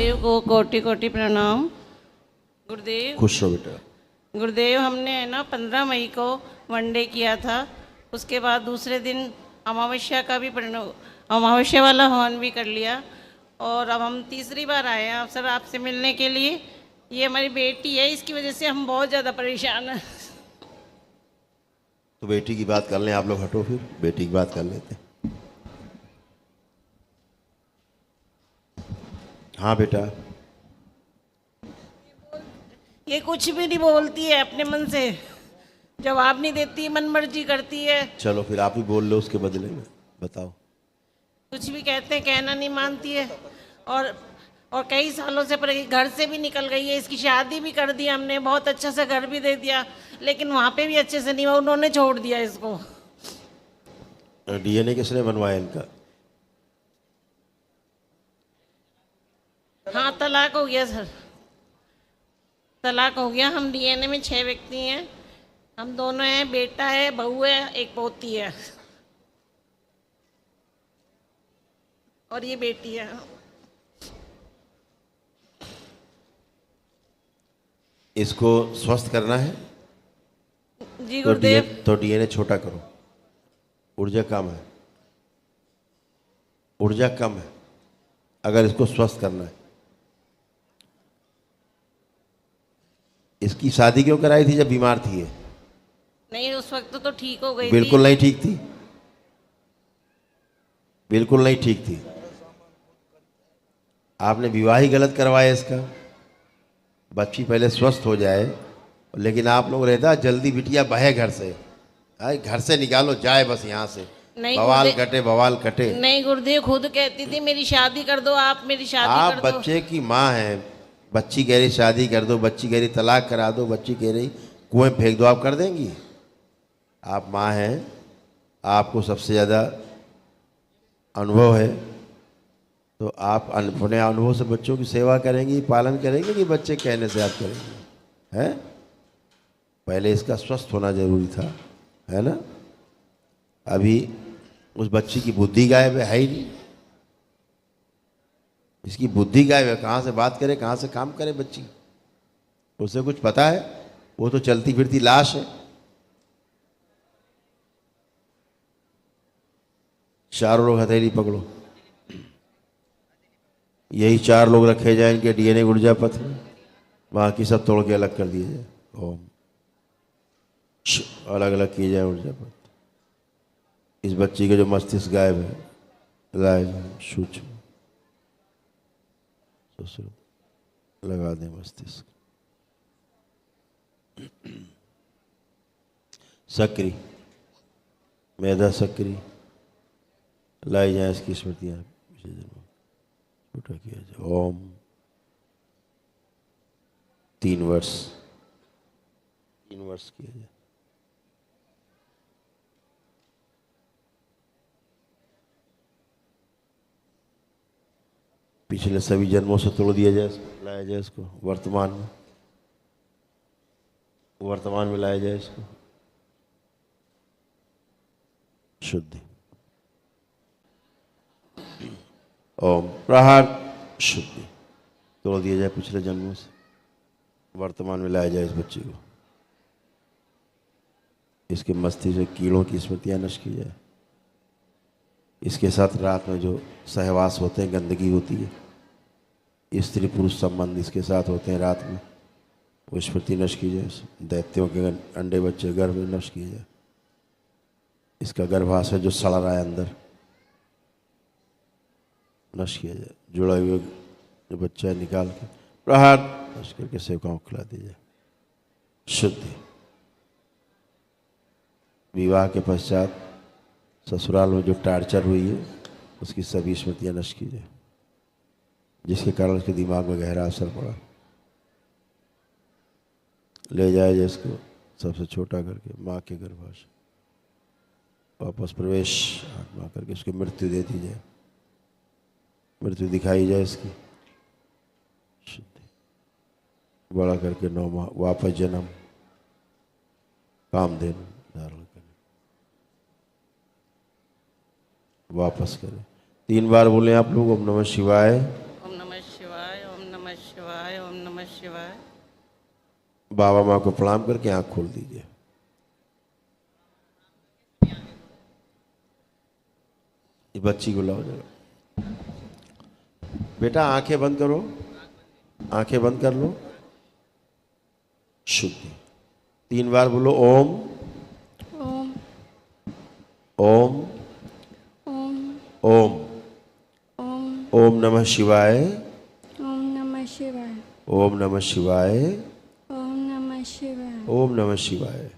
गुरुदेव को कोटि कोटि प्रणाम। गुरुदेव खुश रहो बेटा। गुरुदेव हमने है ना 15 मई को वनडे किया था, उसके बाद दूसरे दिन अमावस्या का भी अमावस्या वाला हवन भी कर लिया, और अब हम तीसरी बार आए हैं सर आपसे मिलने के लिए। ये हमारी बेटी है, इसकी वजह से हम बहुत ज़्यादा परेशान हैं। तो बेटी की बात कर लें, आप लोग हटो, फिर बेटी की बात कर लेते हैं। हाँ बेटा। ये कुछ भी नहीं बोलती है, अपने मन से जवाब नहीं देती, मन मर्जी करती है। चलो फिर आप ही बोल लो उसके बदले में, बताओ। कुछ भी कहते हैं कहना नहीं मानती है, और कई सालों से घर से भी निकल गई है। इसकी शादी भी कर दी हमने, बहुत अच्छा सा घर भी दे दिया, लेकिन वहाँ पे भी अच्छे से नहीं हुआ, उन्होंने छोड़ दिया इसको। डीएनए किसने बनवाया इनका? हाँ तलाक हो गया सर, तलाक हो गया। हम डीएनए में 6 व्यक्ति हैं, हम दोनों हैं, बेटा है, बहू है, एक पोती है और ये बेटी है। इसको स्वस्थ करना है जी गुरुदेव। तो डीएनए छोटा करो। ऊर्जा कम है, ऊर्जा कम है, अगर इसको स्वस्थ करना है। इसकी शादी क्यों कराई थी जब बीमार थी ये? नहीं उस वक्त तो ठीक हो गई बिल्कुल थी। नहीं ठीक थी, बिल्कुल नहीं ठीक थी। आपने विवाह ही गलत करवाया इसका। बच्ची पहले स्वस्थ हो जाए, लेकिन आप लोग रहता जल्दी बिटिया बहे घर से, घर से निकालो जाए बस यहाँ से, बवाल कटे बवाल कटे। नहीं गुरुदेव खुद कहती थी मेरी शादी कर दो, आप मेरी शादी आप कर दो। बच्चे की माँ हैं, बच्ची कह रही शादी कर दो, बच्ची कह रही तलाक करा दो, बच्ची कह रही कुएं फेंक दो, आप कर देंगी? आप माँ हैं, आपको सबसे ज़्यादा अनुभव है, तो आप अपने अनुभव से बच्चों की सेवा करेंगी, पालन करेंगे कि बच्चे कहने से आप करेंगे? हैं? पहले इसका स्वस्थ होना जरूरी था, है ना? अभी उस बच्ची की बुद्धि गायब है ही नहीं। इसकी बुद्धि गायब है, कहाँ से बात करे, कहाँ से काम करे बच्ची? उसे कुछ पता है? वो तो चलती फिरती लाश है। चारों लोग हथेली पकड़ो, यही 4 लोग रखे जाए इनके डीएनए ऊर्जा पथ में, बाकी सब तोड़ के अलग कर दिए जाए। ओम अलग अलग किए जाए ऊर्जा पथ। इस बच्ची के जो मस्तिष्क गायब है, लाए सूक्ष्म लगा दें मस्तिष्क। सक्रिय मेधा सक्रिय लाई जाए, इसकी स्मृतियाँ छोटा किया जाए। ओम 3 वर्ष किया जाए। पिछले सभी जन्मों से तोड़ दिया जाए, लाया जाए इसको वर्तमान में लाया जाए इसको शुद्धि। ओम प्रहार शुद्धि तोड़ दिया जाए पिछले जन्मों से, वर्तमान में लाया जाए इस बच्चे को। इसके मस्तिष्क से कीड़ों की स्मृतियां नष्ट की जाए। इसके साथ रात में जो सहवास होते हैं, गंदगी होती है, स्त्री पुरुष संबंध इसके साथ होते हैं रात में, वो स्मृति नष्ट की जाए। दैत्यों के अंडे बच्चे गर्भ में नष्ट किए जाए। इसका गर्भाशय जो सड़ रहा है अंदर नष्ट किया जाए। जुड़ा हुआ जो बच्चा निकाल के प्रहार नष्ट करके सेवकाओं को खिला दिया जाए। शुद्धि। विवाह के पश्चात ससुराल में जो टार्चर हुई है, उसकी सभी स्मृतियां नष्ट की जाए, जिसके कारण उसके दिमाग में गहरा असर पड़ा। ले जाए जिसको सबसे छोटा करके माँ के गर्भाशय वापस प्रवेश आत्मा करके उसकी मृत्यु दे दी जाए, मृत्यु दिखाई जाए इसकी। शुद्धि बड़ा करके 9 माह वापस जन्म कामधेनु धारण करें, वापस करें। 3 बार बोले आप लोग ओम नमः शिवाय, ओम नमः शिवाय, ओम बाबा माँ को प्रणाम करके आंख खोल दीजिए। इस बच्ची को लाओ जरा। बेटा आंखें बंद करो, आंखें बंद कर लो। शुद्धि 3 बार बोलो। ओम ओम ओम ओम ओम ओम ओम नमः शिवाय, ओम नमः शिवाय। ओम नमः शिवाय, ओम नमः शिवाय। ओम नमः शिवाय।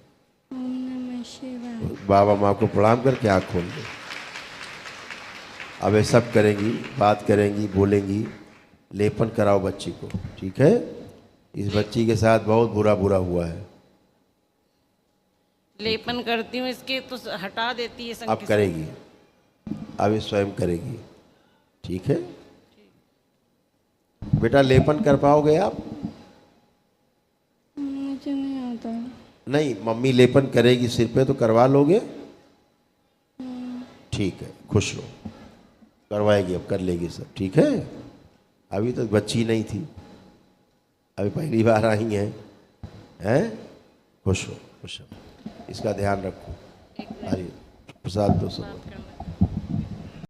ओम नमः शिवाय। बाबा माँ को प्रणाम करके आँख खोल दो। अब ये सब करेंगी, बात करेंगी, बोलेंगी। लेपन कराओ बच्ची को, ठीक है? इस बच्ची के साथ बहुत बुरा बुरा हुआ है। लेपन करती हूँ इसके तो हटा देती है अब संकेत। करेगी, अब ये स्वयं करेगी, ठीक है? बेटा लेपन कर पाओगे आप? मुझे नहीं आता। नहीं, मम्मी लेपन करेगी सिर पे तो करवा लोगे? ठीक है, खुश रहो, करवाएगी, अब कर लेगी सब, ठीक है? अभी तो बच्ची नहीं थी, अभी पहली बार आई हैं? खुश हो, खुश हो। इसका ध्यान रखो। अरे प्रसाद दो सब।